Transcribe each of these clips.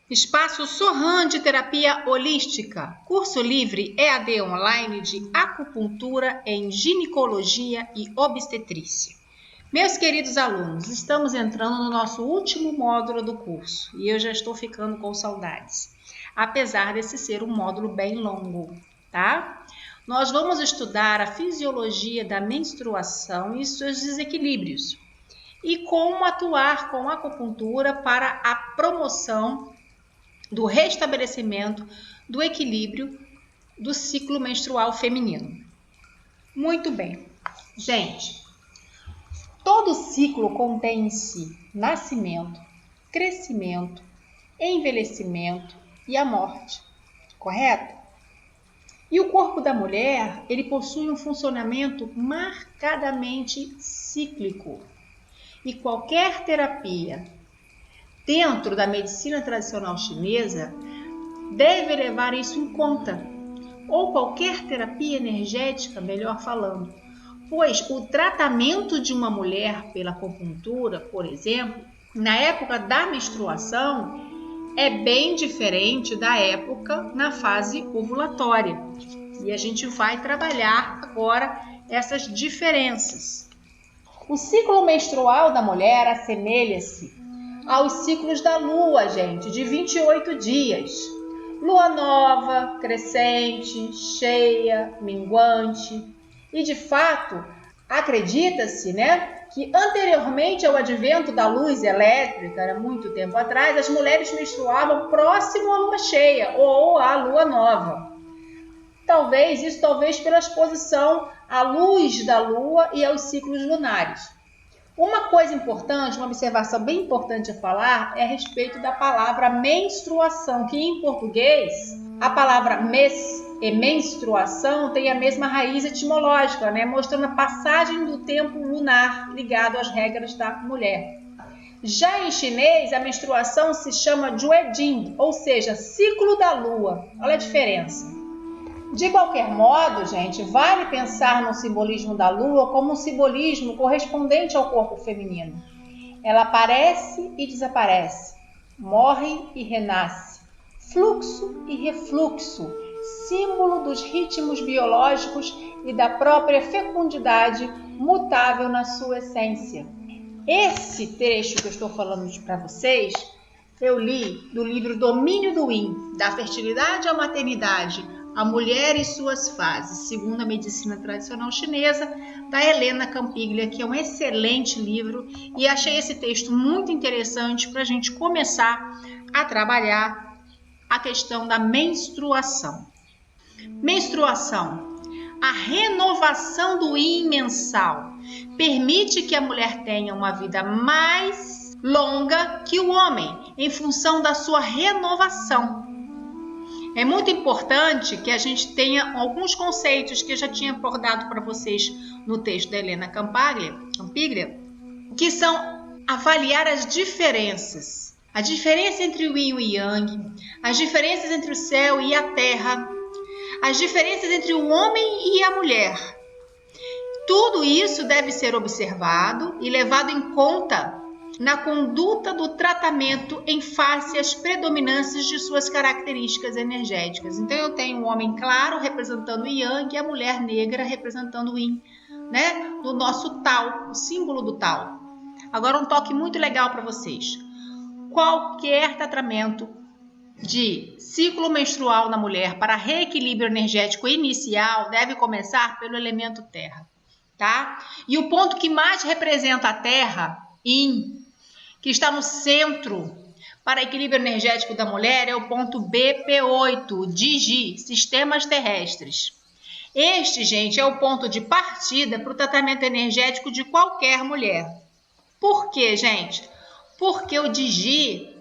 Espaço Sorran de Terapia Holística, curso livre EAD online de acupuntura em ginecologia e obstetrícia. Meus queridos alunos, estamos entrando no nosso último módulo do curso e eu já estou ficando com saudades, apesar desse ser um módulo bem longo, tá? Nós vamos estudar a fisiologia da menstruação e seus desequilíbrios e como atuar com a acupuntura para a promoção do restabelecimento do equilíbrio do ciclo menstrual feminino. Muito bem. Gente, todo ciclo contém em si nascimento, crescimento, envelhecimento e a morte, correto? E o corpo da mulher, ele possui um funcionamento marcadamente cíclico. E qualquer terapia dentro da medicina tradicional chinesa deve levar isso em conta, ou qualquer terapia energética, melhor falando, pois o tratamento de uma mulher pela acupuntura, por exemplo, na época da menstruação, é bem diferente da época na fase ovulatória. E a gente vai trabalhar agora essas diferenças. O ciclo menstrual da mulher assemelha-se aos ciclos da lua, gente, de 28 dias. Lua nova, crescente, cheia, minguante. E de fato, acredita-se, que anteriormente ao advento da luz elétrica, era muito tempo atrás, as mulheres menstruavam próximo à lua cheia ou à lua nova. Talvez pela exposição à luz da lua e aos ciclos lunares. Uma coisa importante, uma observação bem importante a falar é a respeito da palavra menstruação, que em português a palavra mês e menstruação tem a mesma raiz etimológica, mostrando a passagem do tempo lunar ligado às regras da mulher. Já em chinês, a menstruação se chama Juejing, ou seja, ciclo da lua. Olha a diferença. De qualquer modo, gente, vale pensar no simbolismo da lua como um simbolismo correspondente ao corpo feminino. Ela aparece e desaparece, morre e renasce, fluxo e refluxo, símbolo dos ritmos biológicos e da própria fecundidade mutável na sua essência. Esse trecho que eu estou falando para vocês, eu li do livro Domínio do Yin, da fertilidade à maternidade, a Mulher e Suas Fases, segundo a medicina tradicional chinesa, da Helena Campiglia, que é um excelente livro, e achei esse texto muito interessante para a gente começar a trabalhar a questão da menstruação. Menstruação. A renovação do yin mensal permite que a mulher tenha uma vida mais longa que o homem, em função da sua renovação. É muito importante que a gente tenha alguns conceitos que eu já tinha abordado para vocês no texto da Helena Campiglia, que são avaliar as diferenças. A diferença entre o yin e o yang, as diferenças entre o céu e a terra, as diferenças entre o homem e a mulher. Tudo isso deve ser observado e levado em conta na conduta do tratamento em face às predominâncias de suas características energéticas. Então, eu tenho um homem claro representando o Yang e a mulher negra representando o Yin, do nosso Tao, o símbolo do Tao. Agora, um toque muito legal para vocês. Qualquer tratamento de ciclo menstrual na mulher para reequilíbrio energético inicial deve começar pelo elemento terra, tá? E o ponto que mais representa a terra, Yin, que está no centro para equilíbrio energético da mulher, é o ponto BP8, Digi, Sistemas Terrestres. Este, gente, é o ponto de partida para o tratamento energético de qualquer mulher. Por quê, gente? Porque o Digi,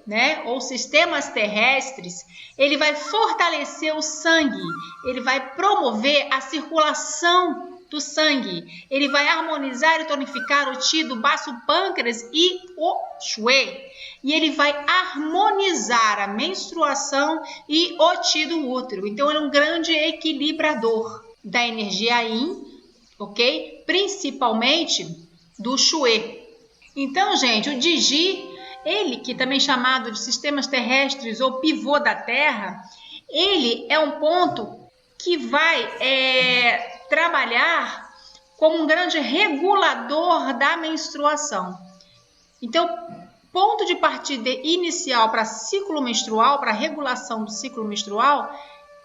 ou Sistemas Terrestres, ele vai fortalecer o sangue, ele vai promover a circulação do sangue, ele vai harmonizar e tonificar o Qi do baço pâncreas e o Shui, e ele vai harmonizar a menstruação e o Qi do útero. Então, ele é um grande equilibrador da energia Yin, ok? Principalmente do Shui. Então, gente, o Digi, Ele, que também é chamado de sistemas terrestres ou pivô da Terra, ele é um ponto que vai trabalhar como um grande regulador da menstruação. Então, ponto de partida inicial para ciclo menstrual, para regulação do ciclo menstrual,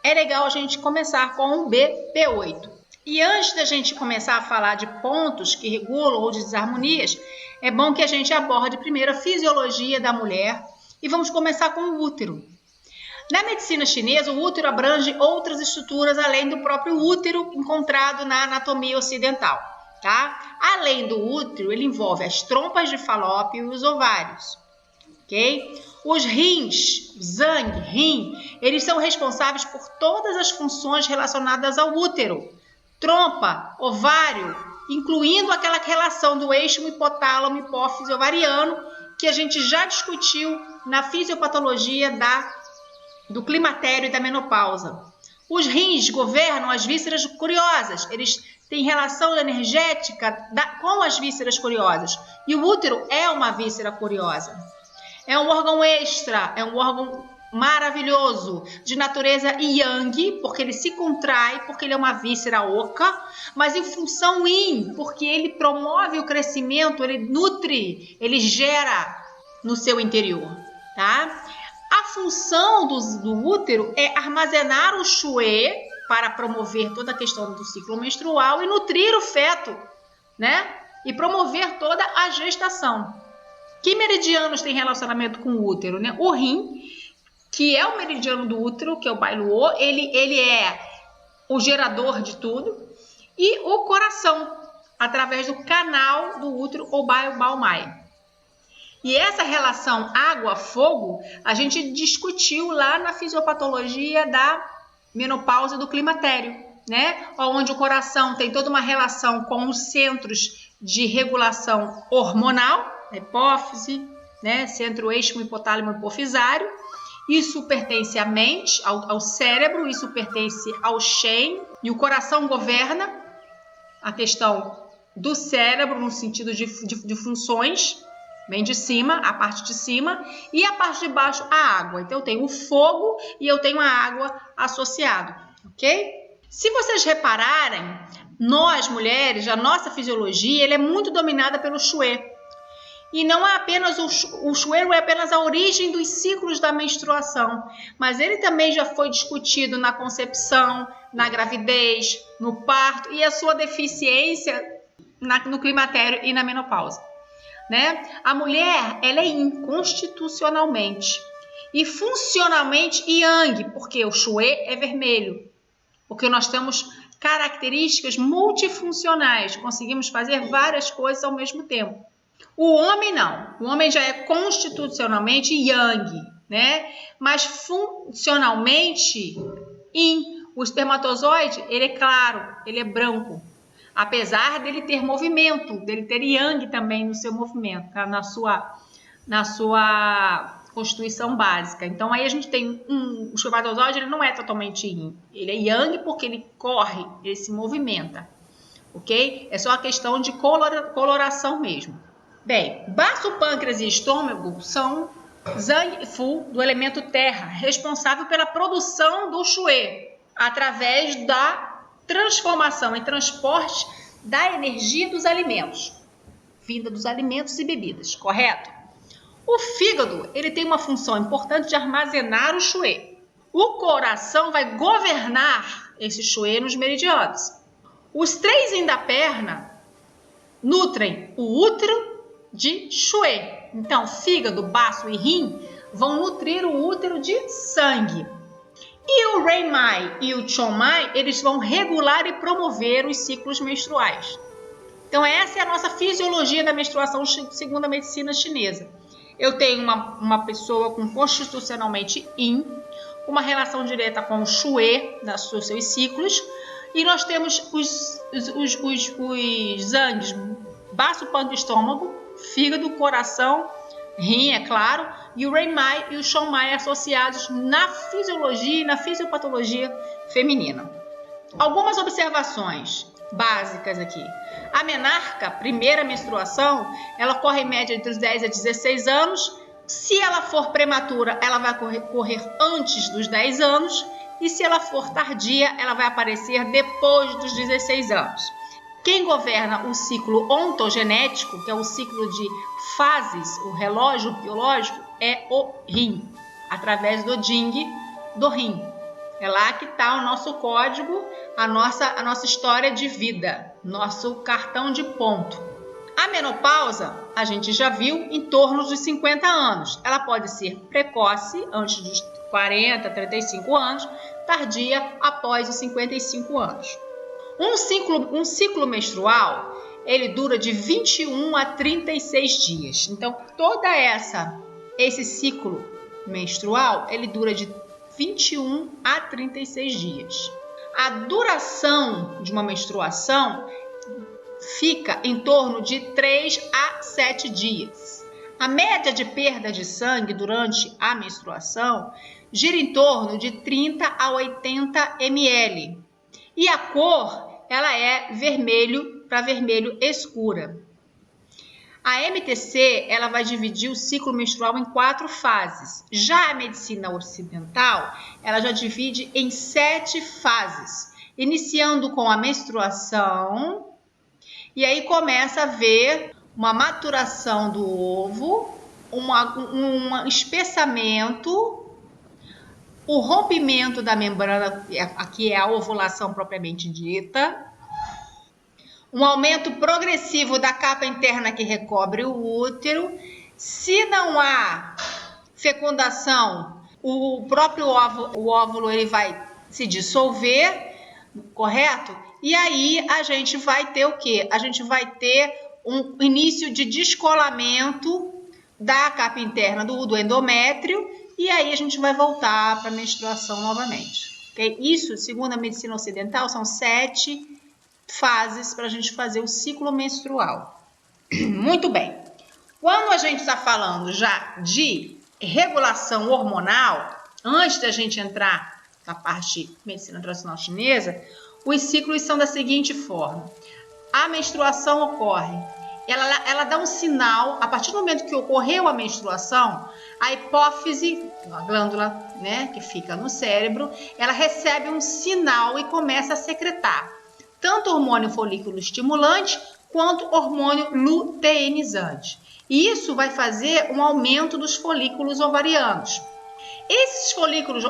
é legal a gente começar com um BP8. E antes da gente começar a falar de pontos que regulam ou de desarmonias, é bom que a gente aborde primeiro a fisiologia da mulher e vamos começar com o útero. Na medicina chinesa, o útero abrange outras estruturas além do próprio útero encontrado na anatomia ocidental, tá? Além do útero, ele envolve as trompas de Falópio e os ovários, ok? Os rins, zangue, rim, eles são responsáveis por todas as funções relacionadas ao útero, trompa, ovário, incluindo aquela relação do eixo hipotálamo, hipófise ovariano, que a gente já discutiu na fisiopatologia do climatério e da menopausa. Os rins governam as vísceras curiosas, eles têm relação energética com as vísceras curiosas. E o útero é uma víscera curiosa. É um órgão extra, é um órgão maravilhoso, de natureza yang, porque ele se contrai, porque ele é uma víscera oca, mas em função yin, porque ele promove o crescimento, ele nutre, ele gera no seu interior, tá? A função do útero é armazenar o chue para promover toda a questão do ciclo menstrual e nutrir o feto, né? E promover toda a gestação. Que meridianos têm relacionamento com o útero, né? O rim, que é o meridiano do útero, que é o Bailuo, ele é o gerador de tudo. E o coração, através do canal do útero, ou Baio-Baomai. E essa relação água-fogo, a gente discutiu lá na fisiopatologia da menopausa e do climatério, né? Onde o coração tem toda uma relação com os centros de regulação hormonal, hipófise, né? Centro eixo hipotálamo hipofisário. Isso pertence à mente, ao cérebro, isso pertence ao Shen, e o coração governa a questão do cérebro no sentido de funções, vem de cima, a parte de cima, e a parte de baixo, a água. Então, eu tenho o fogo e eu tenho a água associado, ok? Se vocês repararem, nós, mulheres, a nossa fisiologia, ela é muito dominada pelo Xue. E não é apenas o Xue, não é apenas a origem dos ciclos da menstruação, mas ele também já foi discutido na concepção, na gravidez, no parto e a sua deficiência no climatério e na menopausa. Né? A mulher, ela é yin constitucionalmente e funcionalmente yang, porque o Xue é vermelho, porque nós temos características multifuncionais, conseguimos fazer várias coisas ao mesmo tempo. O homem não, o homem já é constitucionalmente yang, né? Mas funcionalmente yin. O espermatozoide, ele é claro, ele é branco. Apesar dele ter movimento, dele ter yang também no seu movimento, tá? na sua constituição básica. Então, aí a gente tem o espermatozoide, ele não é totalmente yin. Ele é yang porque ele corre, ele se movimenta, ok? É só a questão de coloração mesmo. Bem, baço, pâncreas e estômago são Zhang e Fu do elemento terra, responsável pela produção do Xue, através da transformação e transporte da energia dos alimentos, vinda dos alimentos e bebidas, correto? O fígado, ele tem uma função importante de armazenar o Xue. O coração vai governar esse Xue nos meridianos. Os três yin da perna nutrem o útero de Xue. Então, fígado, baço e rim vão nutrir o útero de sangue. E o Renmai e o Chongmai, eles vão regular e promover os ciclos menstruais. Então, essa é a nossa fisiologia da menstruação segundo a medicina chinesa. Eu tenho uma pessoa com constitucionalmente yin, uma relação direta com o Xue, nos seus ciclos, e nós temos os zangues, baço, pâncreas, estômago, fígado, coração, rim, é claro, e o Renmai e o Chongmai associados na fisiologia e na fisiopatologia feminina. Algumas observações básicas aqui. A menarca, primeira menstruação, ela ocorre em média entre os 10 a 16 anos, Se ela for prematura, ela vai correr antes dos 10 anos. E se ela for tardia, ela vai aparecer depois dos 16 anos. Quem governa o ciclo ontogenético, que é o ciclo de fases, o relógio biológico, é o rim, através do Ding do rim. É lá que está o nosso código, a nossa história de vida, nosso cartão de ponto. A menopausa, a gente já viu, em torno dos 50 anos. Ela pode ser precoce, antes dos 40, 35 anos, tardia após os 55 anos. Um ciclo menstrual, ele dura de 21 a 36 dias. Então, esse ciclo menstrual, ele dura de 21 a 36 dias. A duração de uma menstruação fica em torno de 3 a 7 dias. A média de perda de sangue durante a menstruação gira em torno de 30 a 80 ml. E a cor, ela é vermelho para vermelho escura. A MTC, ela vai dividir o ciclo menstrual em 4 fases. Já a medicina ocidental, ela já divide em 7 fases, iniciando com a menstruação. E aí começa a ver uma maturação do ovo, um espessamento, o rompimento da membrana, aqui é a ovulação propriamente dita, um aumento progressivo da capa interna que recobre o útero. Se não há fecundação, o próprio óvulo ele vai se dissolver, correto? E aí a gente vai ter o quê? A gente vai ter um início de descolamento da capa interna do endométrio e aí a gente vai voltar para a menstruação novamente. Okay? Isso, segundo a medicina ocidental, são 7 fases para a gente fazer o ciclo menstrual. Muito bem. Quando a gente está falando já de regulação hormonal, antes da gente entrar na parte medicina tradicional chinesa, os ciclos são da seguinte forma. A menstruação ocorre, ela dá um sinal, a partir do momento que ocorreu a menstruação, a hipófise, a glândula, né, que fica no cérebro, ela recebe um sinal e começa a secretar tanto hormônio folículo estimulante quanto hormônio luteinizante. E isso vai fazer um aumento dos folículos ovarianos. Esses folículos,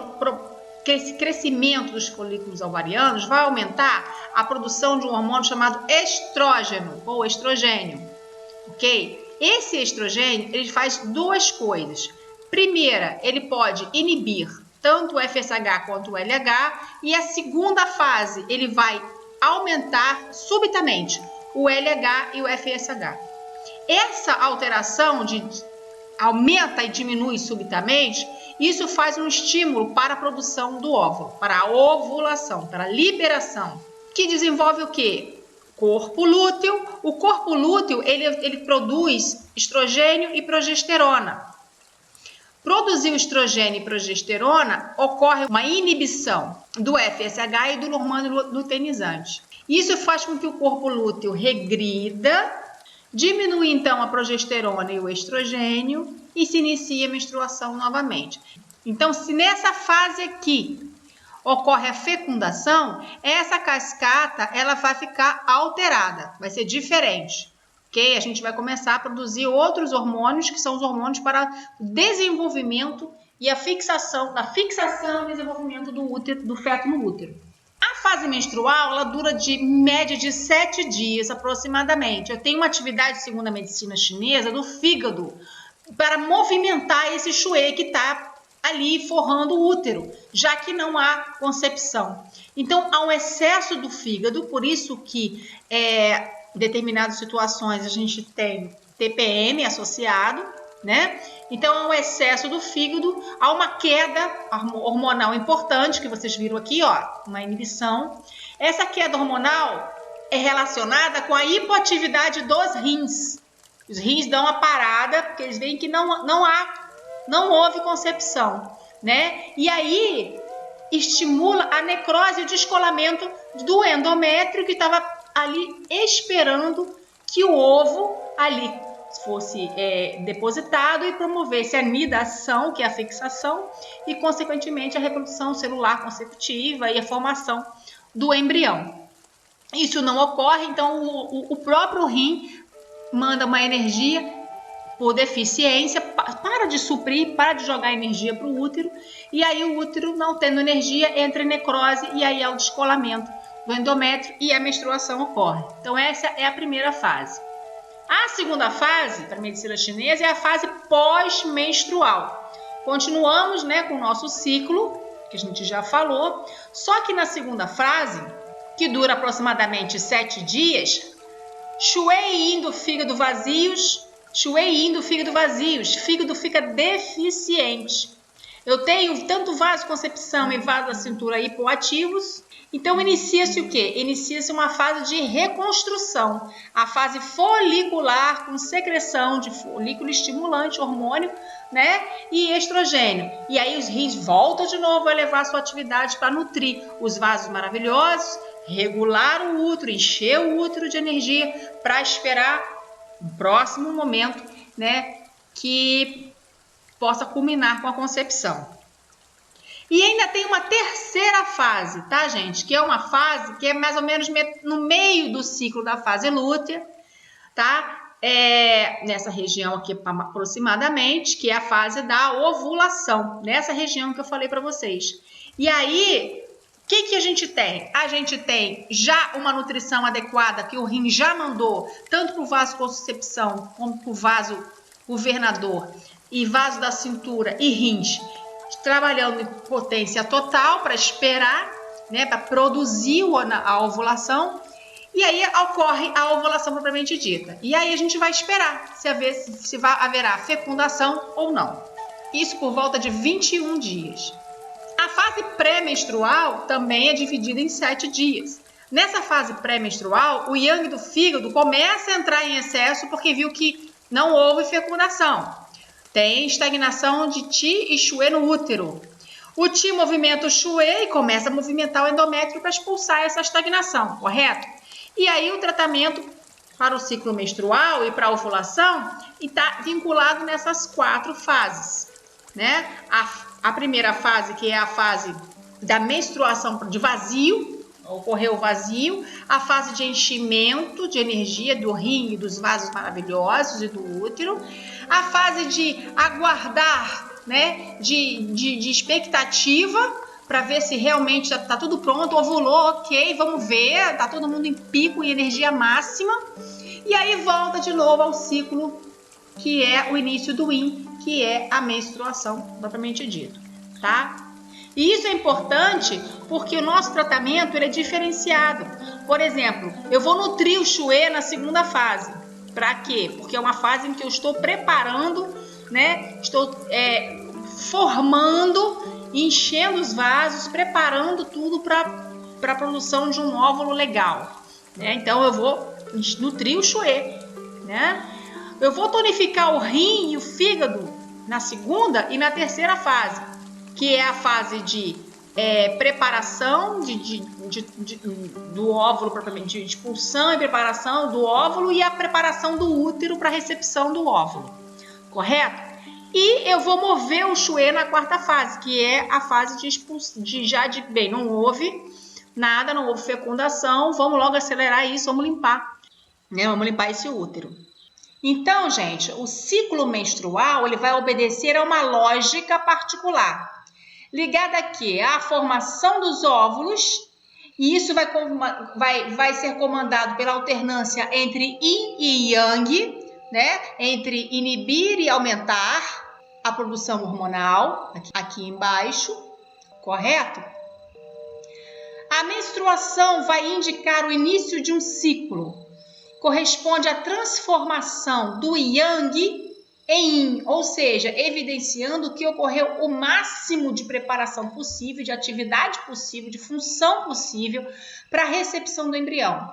esse crescimento dos folículos ovarianos vai aumentar a produção de um hormônio chamado estrógeno ou estrogênio, ok? Esse estrogênio, ele faz 2 coisas. Primeira, ele pode inibir tanto o FSH quanto o LH, e a segunda fase, ele vai aumentar subitamente o LH e o FSH. Essa alteração de aumenta e diminui subitamente, isso faz um estímulo para a produção do óvulo, para a ovulação, para a liberação, que desenvolve o quê? Corpo lúteo. O corpo lúteo, ele produz estrogênio e progesterona. Produzir o estrogênio e progesterona, ocorre uma inibição do FSH e do hormônio luteinizante. Isso faz com que o corpo lúteo regrida, diminui então a progesterona e o estrogênio e se inicia a menstruação novamente. Então, se nessa fase aqui ocorre a fecundação, essa cascata ela vai ficar alterada, vai ser diferente. Okay? A gente vai começar a produzir outros hormônios, que são os hormônios para o desenvolvimento e a fixação e desenvolvimento do útero, do feto no útero. A fase menstrual, ela dura de média de 7 dias aproximadamente. Eu tenho uma atividade, segundo a medicina chinesa, do fígado, para movimentar esse shui que está ali forrando o útero, já que não há concepção. Então, há um excesso do fígado, por isso que em determinadas situações a gente tem TPM associado, né? Então, há um excesso do fígado, há uma queda hormonal importante, que vocês viram aqui, ó, uma inibição. Essa queda hormonal é relacionada com a hipoatividade dos rins. Os rins dão uma parada, porque eles veem que não houve concepção, né? E aí estimula a necrose e o descolamento do endométrio que estava ali esperando que o ovo ali depositado e promovesse a nidação, que é a fixação, e, consequentemente, a reprodução celular consecutiva e a formação do embrião. Isso não ocorre, então o próprio rim manda uma energia por deficiência, para de suprir, para de jogar energia para o útero, e aí o útero, não tendo energia, entra em necrose, e aí é o descolamento do endométrio e a menstruação ocorre. Então essa é a primeira fase. A segunda fase, para a medicina chinesa, é a fase pós-menstrual. Continuamos, né, com o nosso ciclo, que a gente já falou, só que na segunda fase, que dura aproximadamente 7 dias, Shui Yin do fígado vazios, fígado fica deficiente. Eu tenho tanto vasoconcepção e vaso da cintura hipoativos. Então, inicia-se o quê? Inicia-se uma fase de reconstrução, a fase folicular com secreção de folículo estimulante, hormônio, né? E estrogênio. E aí os rins voltam de novo a elevar a sua atividade para nutrir os vasos maravilhosos, regular o útero, encher o útero de energia para esperar um próximo momento, né? Que possa culminar com a concepção. E ainda tem uma terceira fase, tá, gente? Que é uma fase que é mais ou menos no meio do ciclo da fase lútea, tá? Nessa região aqui aproximadamente, que é a fase da ovulação, nessa região que eu falei para vocês. E aí, o que a gente tem? A gente tem já uma nutrição adequada que o rim já mandou, tanto para o vasoconcepção como para o vaso governador e vaso da cintura e rins, trabalhando em potência total para esperar, né, para produzir a ovulação, e aí ocorre a ovulação propriamente dita. E aí a gente vai esperar se haverá fecundação ou não. Isso por volta de 21 dias. A fase pré-menstrual também é dividida em 7 dias. Nessa fase pré-menstrual, o yang do fígado começa a entrar em excesso porque viu que não houve fecundação. Tem estagnação de Qi e Shui no útero. O Qi movimenta o Shui e começa a movimentar o endométrio para expulsar essa estagnação, correto? E aí o tratamento para o ciclo menstrual e para a ovulação está vinculado nessas 4 fases, né? A primeira fase, que é a fase da menstruação de vazio, ocorreu o vazio, a fase de enchimento de energia do rim e dos vasos maravilhosos e do útero, a fase de aguardar, né, de expectativa para ver se realmente está tudo pronto, ovulou, ok, vamos ver, está todo mundo em pico e energia máxima, e aí volta de novo ao ciclo que é o início do Yin, que é a menstruação propriamente dito, tá? E isso é importante porque o nosso tratamento ele é diferenciado. Por exemplo, eu vou nutrir o Shui na segunda fase. Para quê? Porque é uma fase em que eu estou preparando, né? Estou formando, enchendo os vasos, preparando tudo para a produção de um óvulo legal, né? Então eu vou nutrir o Shui, né? Eu vou tonificar o rim e o fígado na segunda e na terceira fase, que é a fase de preparação do óvulo, propriamente, de expulsão e preparação do óvulo e a preparação do útero para a recepção do óvulo, correto? E eu vou mover o Shui na quarta fase, que é a fase de expulsão, bem, não houve nada, não houve fecundação, vamos logo acelerar isso, vamos limpar, né? Vamos limpar esse útero. Então, gente, o ciclo menstrual ele vai obedecer a uma lógica particular, ligada aqui à formação dos óvulos, e isso vai ser comandado pela alternância entre Yin e Yang, né? Entre inibir e aumentar a produção hormonal, aqui embaixo, correto? A menstruação vai indicar o início de um ciclo. Corresponde à transformação do Yang em Yin, ou seja, evidenciando que ocorreu o máximo de preparação possível, de atividade possível, de função possível para a recepção do embrião.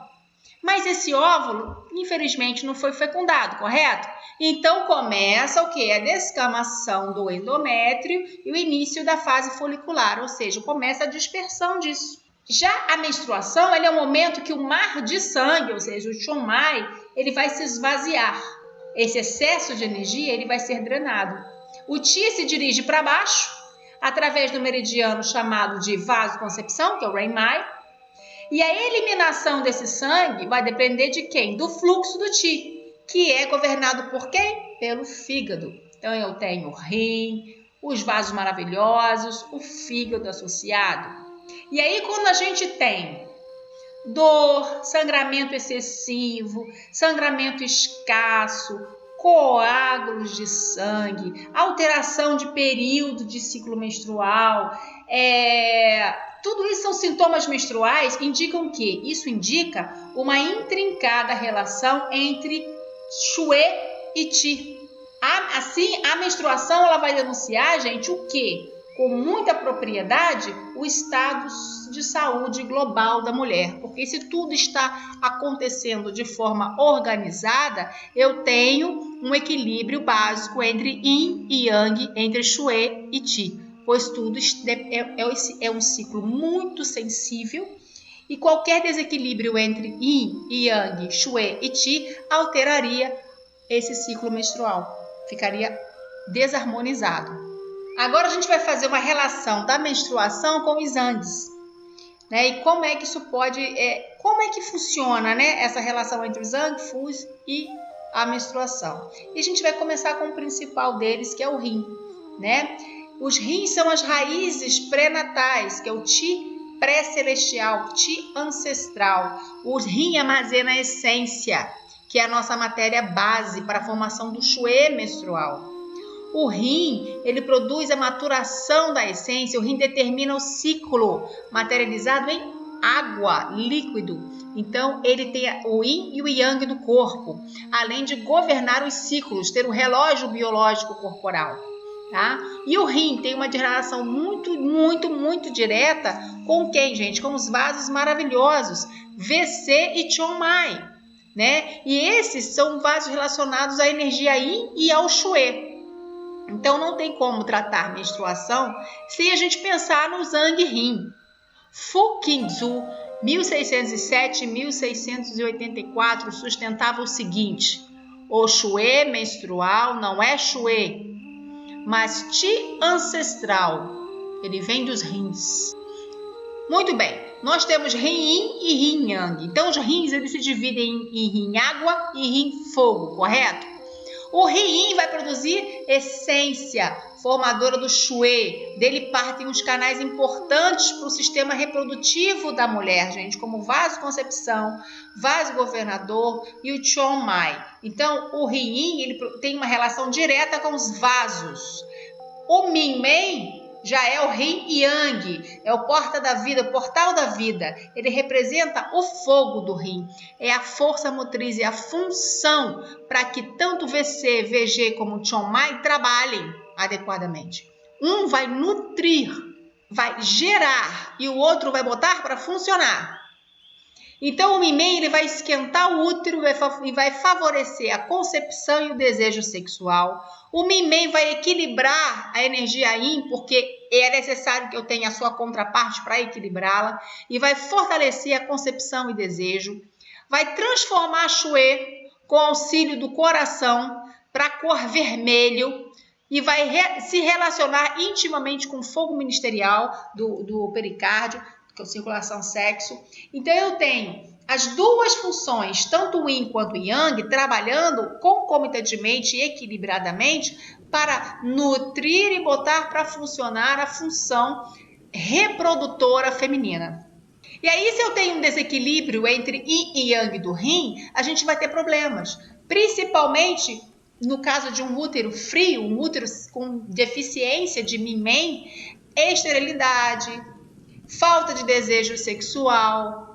Mas esse óvulo, infelizmente, não foi fecundado, correto? Então começa o quê? A descamação do endométrio e o início da fase folicular, ou seja, começa a dispersão disso. Já a menstruação, ele é o momento que o mar de sangue, ou seja, o Chonmai, ele vai se esvaziar. esse excesso de energia ele vai ser drenado. O Qi se dirige para baixo, através do meridiano chamado de vasoconcepção, que é o Renmai, e a eliminação desse sangue vai depender de quem? Do fluxo do Qi, que é governado por quem? Pelo fígado. Então eu tenho o rim, os vasos maravilhosos, o fígado associado. E aí quando a gente tem dor, sangramento excessivo, sangramento escasso, coágulos de sangue, alteração de período de ciclo menstrual, tudo isso são sintomas menstruais que indicam o quê? Isso indica uma intrincada relação entre Xue e Qi. Assim, a menstruação ela vai denunciar, gente, o quê? Com muita propriedade, o estado de saúde global da mulher. Porque se tudo está acontecendo de forma organizada, eu tenho um equilíbrio básico entre Yin e Yang, entre Xue e Qi. Pois tudo é um ciclo muito sensível e qualquer desequilíbrio entre Yin e Yang, Xue e Qi alteraria esse ciclo menstrual. Ficaria desarmonizado. Agora a gente vai fazer uma relação da menstruação com os Yangs, né? E como é que isso pode, como é que funciona, né? Essa relação entre os Yang, Fus e a menstruação. E a gente vai começar com o principal deles, que é o rim, né? Os rins são as raízes pré-natais, que é o Qi pré-celestial, Qi ancestral. O rim armazena a essência, que é a nossa matéria base para a formação do Xue menstrual. O rim, ele produz a maturação da essência, o rim determina o ciclo materializado em água, líquido. Então, ele tem o yin e o yang do corpo, além de governar os ciclos, ter um relógio biológico corporal. Tá? E o rim tem uma relação muito direta com quem, gente? Com os vasos maravilhosos, WC e Chonmai, né? E esses são vasos relacionados à energia Yin e ao Xue. Então, não tem como tratar menstruação sem a gente pensar no Zhang Rin. Fu Qingzu, 1607-1684, sustentava o seguinte: o Xue menstrual não é Xue, mas Qi ancestral. Ele vem dos rins. Muito bem, nós temos Rin Yin e Rin Yang. Então, os rins eles se dividem em Rin água e Rin fogo, correto? O Rin vai produzir essência formadora do Xue. Dele partem os canais importantes para o sistema reprodutivo da mulher, gente, como o vasoconcepção, vaso governador e o Chonmai. Então, o Rin ele tem uma relação direta com os vasos. O Minmei já é o Yin Yang, é o porta da vida, o portal da vida. Ele representa o fogo do rim, é a força motriz, é a função para que tanto VC, VG como Chonmai trabalhem adequadamente. Um vai nutrir, vai gerar e o outro vai botar para funcionar. Então o Minmei ele vai esquentar o útero e vai favorecer a concepção e o desejo sexual. O Minmei vai equilibrar a energia Yin, porque é necessário que eu tenha a sua contraparte para equilibrá-la, e vai fortalecer a concepção e desejo. Vai transformar a Xue com auxílio do coração para a cor vermelho e vai se relacionar intimamente com o fogo ministerial do pericárdio, que é a circulação sexo. Então eu tenho as duas funções, tanto o Yin quanto o Yang, trabalhando concomitantemente e equilibradamente para nutrir e botar para funcionar a função reprodutora feminina. E aí, se eu tenho um desequilíbrio entre Yin e Yang do Rim, a gente vai ter problemas, principalmente no caso de um útero frio, um útero com deficiência de Minmei, esterilidade, falta de desejo sexual,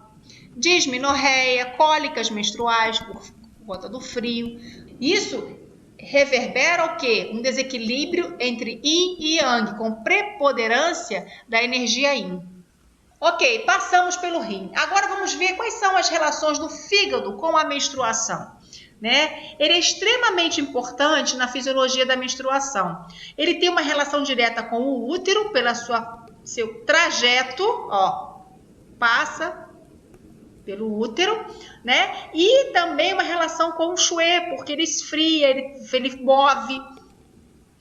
dismenorreia, cólicas menstruais por conta do frio. Isso reverbera o quê? Um desequilíbrio entre Yin e Yang, com preponderância da energia Yin. Ok, passamos pelo rim. Agora vamos ver quais são as relações do fígado com a menstruação. Né? Ele é extremamente importante na fisiologia da menstruação. Ele tem uma relação direta com o útero pela seu trajeto, ó, passa pelo útero, né? E também uma relação com o Shui, porque ele esfria, ele move.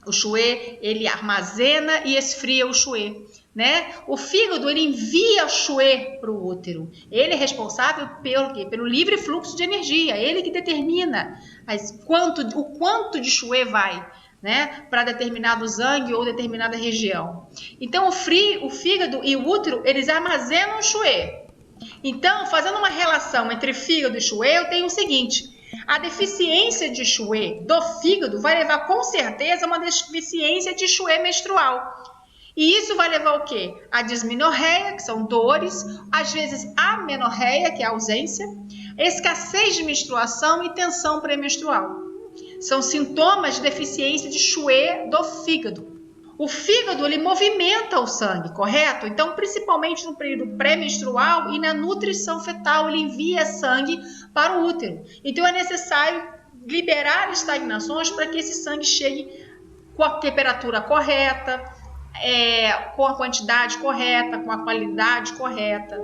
O Shui, ele armazena e esfria o Shui, né? O fígado, ele envia o Shui para o útero. Ele é responsável pelo quê? Pelo livre fluxo de energia. Ele que determina o quanto de Shui vai, né, para determinado sangue ou determinada região. Então, o fígado e o útero, eles armazenam o Shui. Então, fazendo uma relação entre fígado e Shui, eu tenho o seguinte: a deficiência de Shui do fígado vai levar com certeza a uma deficiência de Shui menstrual. E isso vai levar o quê? A dismenorreia, que são dores, às vezes a amenorreia, que é a ausência, escassez de menstruação e tensão pré-menstrual. São sintomas de deficiência de Shui do fígado. O fígado, ele movimenta o sangue, correto? Então, principalmente no período pré-menstrual e na nutrição fetal, ele envia sangue para o útero. Então, é necessário liberar estagnações para que esse sangue chegue com a temperatura correta, com a quantidade correta, com a qualidade correta,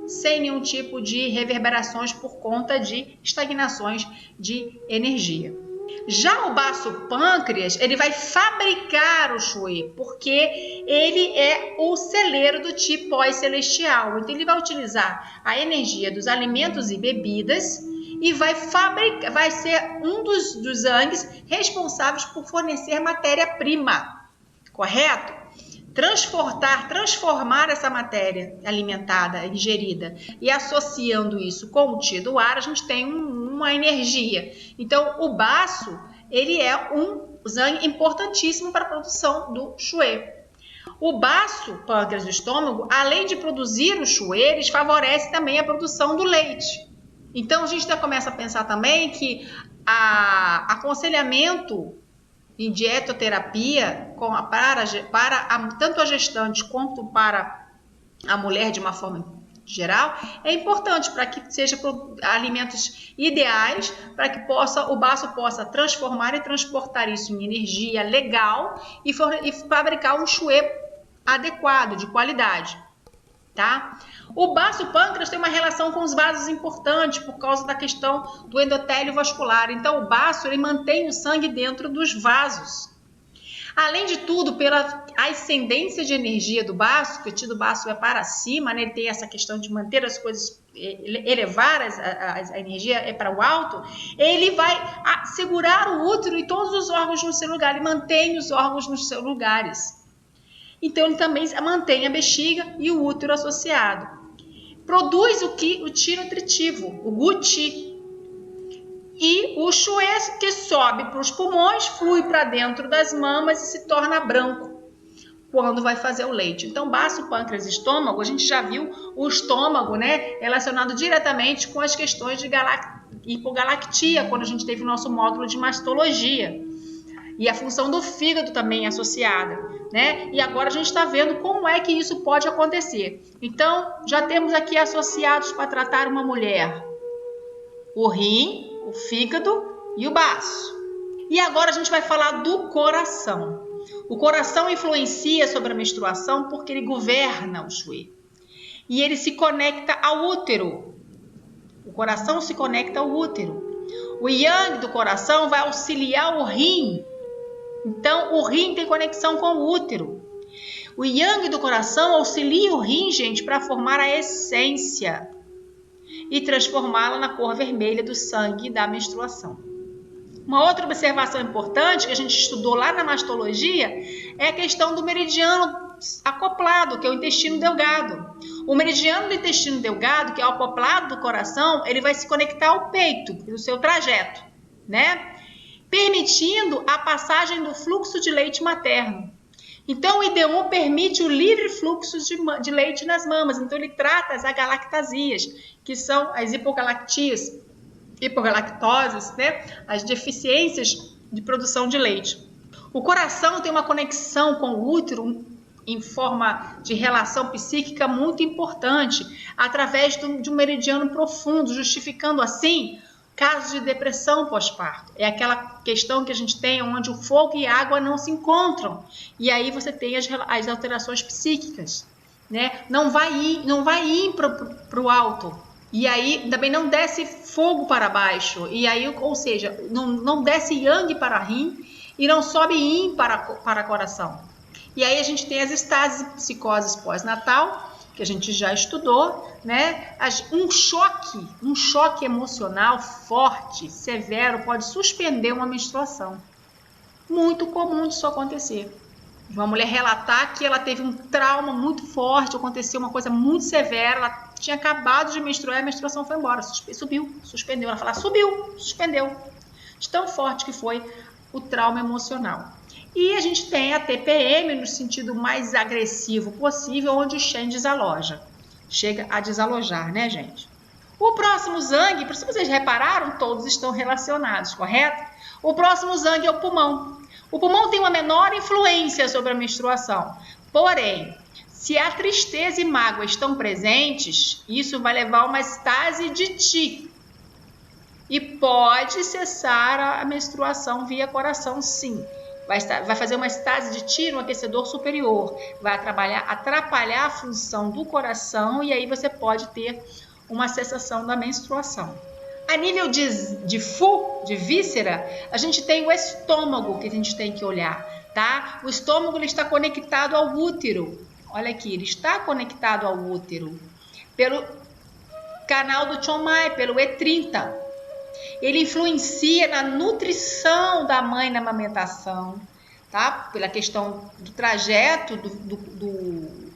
sem nenhum tipo de reverberações por conta de estagnações de energia. Já o baço pâncreas, ele vai fabricar o Shui, porque ele é o celeiro do Qi pós-celestial. Então, ele vai utilizar a energia dos alimentos e bebidas e vai ser um dos zangues responsáveis por fornecer matéria-prima, correto? Transformar essa matéria alimentada, ingerida, e associando isso com o Qi do ar, a gente tem uma energia. Então, o baço, ele é um zangue importantíssimo para a produção do Shui. O baço, pâncreas do estômago, além de produzir o Shui, eles favorecem também a produção do leite. Então, a gente já começa a pensar também que aconselhamento em dietoterapia para tanto a gestante quanto para a mulher de uma forma geral é importante para que sejam alimentos ideais para que o baço possa transformar e transportar isso em energia legal e fabricar um Shui adequado, de qualidade. Tá? O baço pâncreas tem uma relação com os vasos importante por causa da questão do endotélio vascular. Então, o baço, ele mantém o sangue dentro dos vasos. Além de tudo, pela ascendência de energia do baço, que o Qi do baço é para cima, né? Ele tem essa questão de manter as coisas, elevar a energia para o alto, ele vai segurar o útero e todos os órgãos no seu lugar, ele mantém os órgãos nos seus lugares. Então, ele também mantém a bexiga e o útero associado. Produz o Qi nutritivo, o Gu Qi. E o Shui, que sobe para os pulmões, flui para dentro das mamas e se torna branco quando vai fazer o leite. Então, baço, pâncreas e estômago, a gente já viu o estômago, né, relacionado diretamente com as questões de hipogalactia, quando a gente teve o nosso módulo de mastologia. E a função do fígado também é associada, né? E agora a gente está vendo como é que isso pode acontecer. Então, já temos aqui associados para tratar uma mulher o rim, o fígado e o baço. E agora a gente vai falar do coração. O coração influencia sobre a menstruação porque ele governa o Shui. E ele se conecta ao útero. O coração se conecta ao útero. O yang do coração vai auxiliar o rim. Então, o rim tem conexão com o útero. O yang do coração auxilia o rim, gente, para formar a essência e transformá-la na cor vermelha do sangue da menstruação. Uma outra observação importante que a gente estudou lá na mastologia é a questão do meridiano acoplado, que é o intestino delgado. O meridiano do intestino delgado, que é o acoplado do coração, ele vai se conectar ao peito, no seu trajeto, né? Permitindo a passagem do fluxo de leite materno. Então, o ID1 permite o livre fluxo de leite nas mamas. Então, ele trata as agalactasias, que são as hipogalactoses, né? As deficiências de produção de leite. O coração tem uma conexão com o útero em forma de relação psíquica muito importante, através de um meridiano profundo, justificando assim casos de depressão pós-parto. É aquela questão que a gente tem onde o fogo e a água não se encontram. E aí você tem as alterações psíquicas, né? Não vai ir para o alto E aí também não desce fogo para baixo, e aí, ou seja, não desce yang para rim e não sobe yin para coração. E aí a gente tem as estases e psicoses pós-natal, que a gente já estudou, né? Um choque emocional forte, severo, pode suspender uma menstruação. Muito comum disso acontecer. Uma mulher relatar que ela teve um trauma muito forte, aconteceu uma coisa muito severa, ela tinha acabado de menstruar e a menstruação foi embora, suspendeu. Ela fala, suspendeu. De tão forte que foi o trauma emocional. E a gente tem a TPM no sentido mais agressivo possível, onde o Shen desaloja. Chega a desalojar, né, gente? O próximo Zang, se vocês repararam, todos estão relacionados, correto? O próximo Zang é o pulmão. O pulmão tem uma menor influência sobre a menstruação. Porém, se a tristeza e mágoa estão presentes, isso vai levar a uma estase de Qi. E pode cessar a menstruação via coração, sim. Vai fazer uma estase de Qi no aquecedor superior. Vai atrapalhar a função do coração e aí você pode ter uma cessação da menstruação. A nível de Fu, de víscera, a gente tem o estômago que a gente tem que olhar, tá? O estômago ele está conectado ao útero. Olha aqui, ele está conectado ao útero pelo canal do Chonmai, pelo E30. Ele influencia na nutrição da mãe na amamentação, tá? Pela questão do trajeto do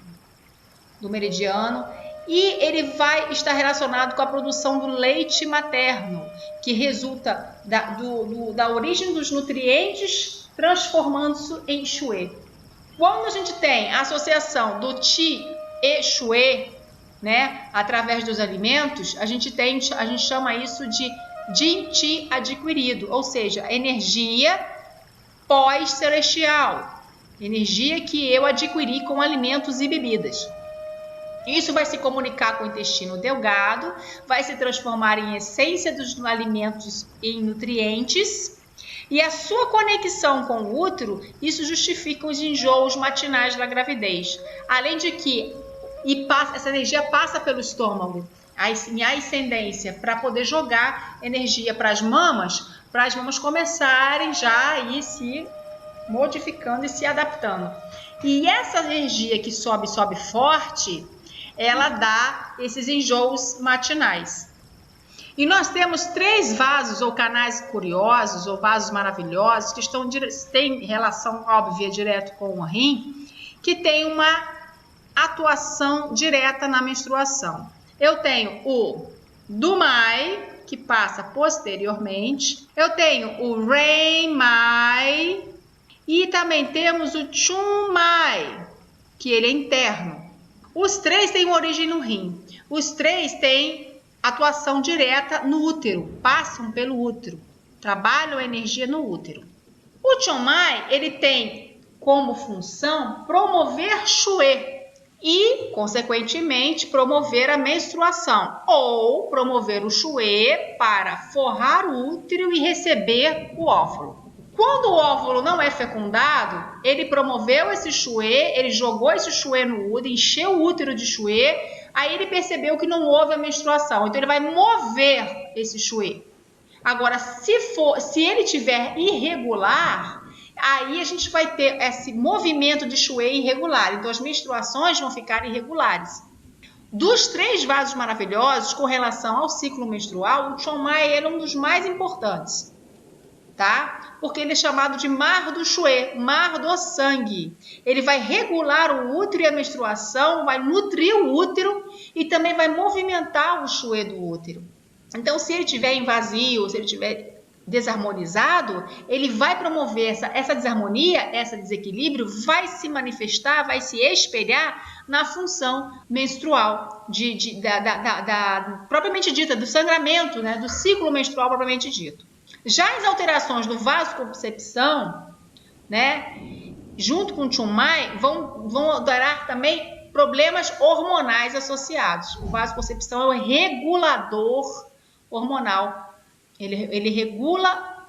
meridiano. E ele vai estar relacionado com a produção do leite materno, que resulta da origem dos nutrientes transformando-se em Xue. Quando a gente tem a associação do Qi e Xue, né, através dos alimentos, a gente chama isso de Jin Qi adquirido, ou seja, energia pós-celestial, energia que eu adquiri com alimentos e bebidas. Isso vai se comunicar com o intestino delgado, vai se transformar em essência dos alimentos em nutrientes, e a sua conexão com o útero, isso justifica os enjoos matinais da gravidez. Além de que essa energia passa pelo estômago, em ascendência, para poder jogar energia para as mamas começarem já a ir se modificando e se adaptando. E essa energia que sobe forte, ela dá esses enjoos matinais. E nós temos 3 vasos ou canais curiosos ou vasos maravilhosos que têm relação óbvia direto com o rim, que tem uma atuação direta na menstruação. Eu tenho o Dumai, que passa posteriormente. Eu tenho o Renmai e também temos o Chunmai, que ele é interno. Os 3 têm origem no rim. Os 3 têm atuação direta no útero, passam pelo útero, trabalham a energia no útero. O Chonmai, ele tem como função promover Xue e, consequentemente, promover a menstruação ou promover o Xue para forrar o útero e receber o óvulo. Quando o óvulo não é fecundado, ele promoveu esse Xue, ele jogou esse Xue no útero, encheu o útero de Xue, aí ele percebeu que não houve a menstruação, então ele vai mover esse Xue. Agora, se ele tiver irregular, aí a gente vai ter esse movimento de Xue irregular, então as menstruações vão ficar irregulares. Dos 3 vasos maravilhosos, com relação ao ciclo menstrual, o Chonmai é um dos mais importantes, tá? Porque ele é chamado de mar do Xue, mar do sangue. Ele vai regular o útero e a menstruação, vai nutrir o útero e também vai movimentar o Xue do útero. Então, se ele estiver em vazio, se ele estiver desarmonizado, ele vai promover essa desarmonia, esse desequilíbrio, vai se manifestar, vai se espelhar na função menstrual, propriamente dita, do sangramento, né, do ciclo menstrual propriamente dito. Já as alterações do vasoconcepção, né, junto com o Chunmai, vão dar também problemas hormonais associados. O vasoconcepção é um regulador hormonal. Ele regula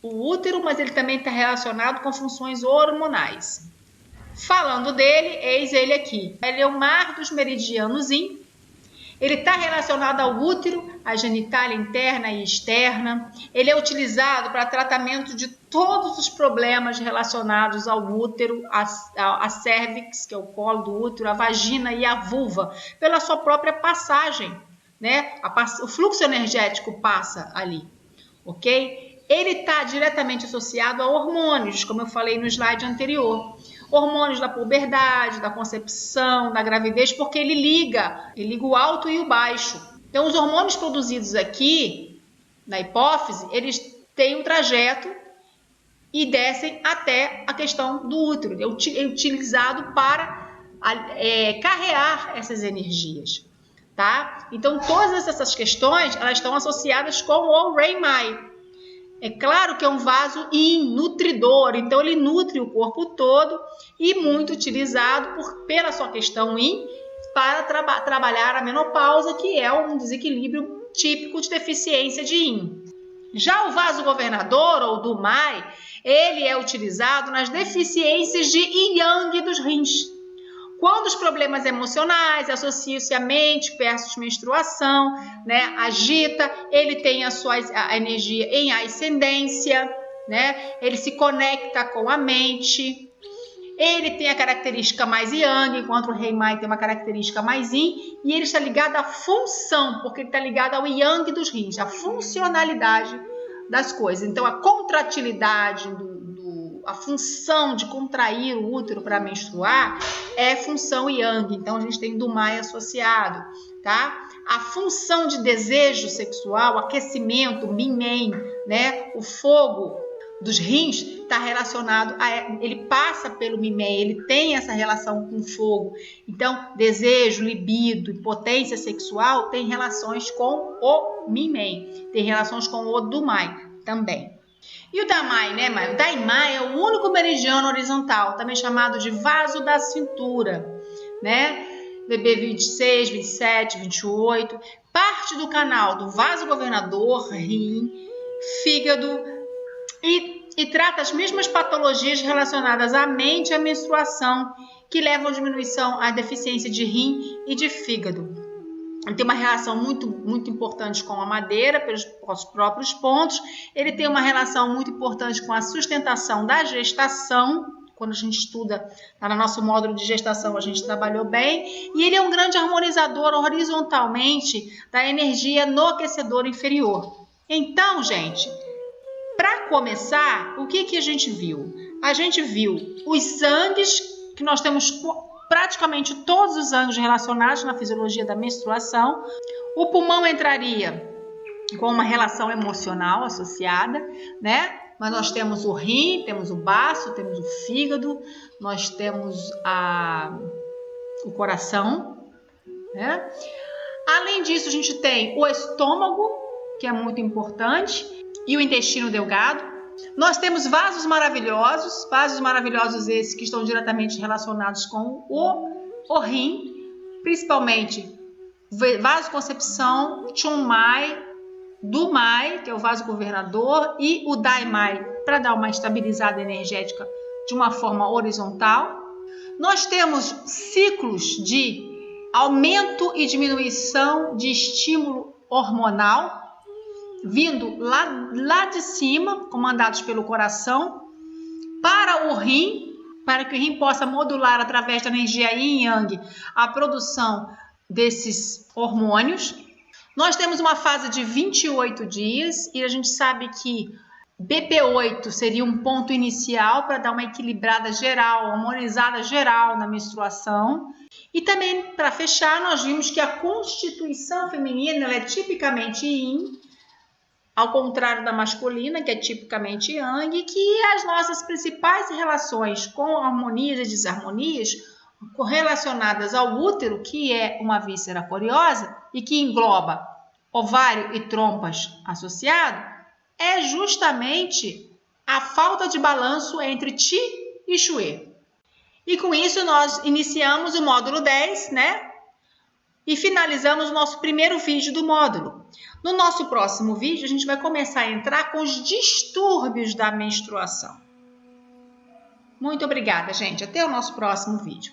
o útero, mas ele também está relacionado com funções hormonais. Falando dele, eis ele aqui. Ele é o mar dos meridianos Yin Ele está relacionado ao útero, à genitália interna e externa. Ele é utilizado para tratamento de todos os problemas relacionados ao útero, a cérvix, que é o colo do útero, a vagina e a vulva, pela sua própria passagem, né? O fluxo energético passa ali, ok? Ele está diretamente associado a hormônios, como eu falei no slide anterior. Hormônios da puberdade, da concepção, da gravidez, porque ele liga o alto e o baixo. Então, os hormônios produzidos aqui, na hipófise, eles têm um trajeto e descem até a questão do útero. É utilizado para carrear essas energias, tá? Então, todas essas questões, elas estão associadas com o Rei-Mai. É claro que é um vaso yin, nutridor, então ele nutre o corpo todo e muito utilizado pela sua questão yin para trabalhar a menopausa, que é um desequilíbrio típico de deficiência de yin. Já o vaso governador, ou do Mai, ele é utilizado nas deficiências de yin yang dos rins. Quando os problemas emocionais associam-se à mente versus menstruação, né, agita, ele tem a energia em ascendência, né, ele se conecta com a mente, ele tem a característica mais yang, enquanto o Rei Mai tem uma característica mais yin, e ele está ligado à função, porque ele está ligado ao yang dos rins, a funcionalidade das coisas. Então, a contratilidade a função de contrair o útero para menstruar é função yang, então a gente tem do Mai associado, tá? A função de desejo sexual, aquecimento, Min-Men, né? O fogo dos rins está relacionado ele passa pelo Min-Men, ele tem essa relação com o fogo. Então, desejo, libido, potência sexual tem relações com o Min-Men, tem relações com o do Mai também. E o Damai, né, Mai? O Daimai é o único meridiano horizontal, também chamado de vaso da cintura, né? BB 26, 27, 28, parte do canal do vaso governador, rim, fígado e trata as mesmas patologias relacionadas à mente e à menstruação que levam à diminuição à deficiência de rim e de fígado. Ele tem uma relação muito importante com a madeira, pelos próprios pontos. Ele tem uma relação muito importante com a sustentação da gestação. Quando a gente estuda lá no nosso módulo de gestação, a gente trabalhou bem. E ele é um grande harmonizador horizontalmente da energia no aquecedor inferior. Então, gente, para começar, o que a gente viu? A gente viu os sangues, que nós temos praticamente todos os ângulos relacionados na fisiologia da menstruação. O pulmão entraria com uma relação emocional associada, né? Mas nós temos o rim, temos o baço, temos o fígado, nós temos o coração, né? Além disso, a gente tem o estômago, que é muito importante, e o intestino delgado. Nós temos vasos maravilhosos esses que estão diretamente relacionados com o rim, principalmente vasoconcepção, Chun-Mai, Do-Mai, que é o vaso governador, e o Dai-Mai, para dar uma estabilizada energética de uma forma horizontal. Nós temos ciclos de aumento e diminuição de estímulo hormonal, vindo lá de cima, comandados pelo coração, para o rim, para que o rim possa modular através da energia yin e yang a produção desses hormônios. Nós temos uma fase de 28 dias e a gente sabe que BP8 seria um ponto inicial para dar uma equilibrada geral, harmonizada geral na menstruação. E também, para fechar, nós vimos que a constituição feminina ela é tipicamente yin, ao contrário da masculina, que é tipicamente yang, e que as nossas principais relações com harmonias e desarmonias relacionadas ao útero, que é uma víscera poriosa e que engloba ovário e trompas associado, é justamente a falta de balanço entre Qi e Xue. E com isso nós iniciamos o módulo 10, né? E finalizamos o nosso primeiro vídeo do módulo. No nosso próximo vídeo, a gente vai começar a entrar com os distúrbios da menstruação. Muito obrigada, gente. Até o nosso próximo vídeo.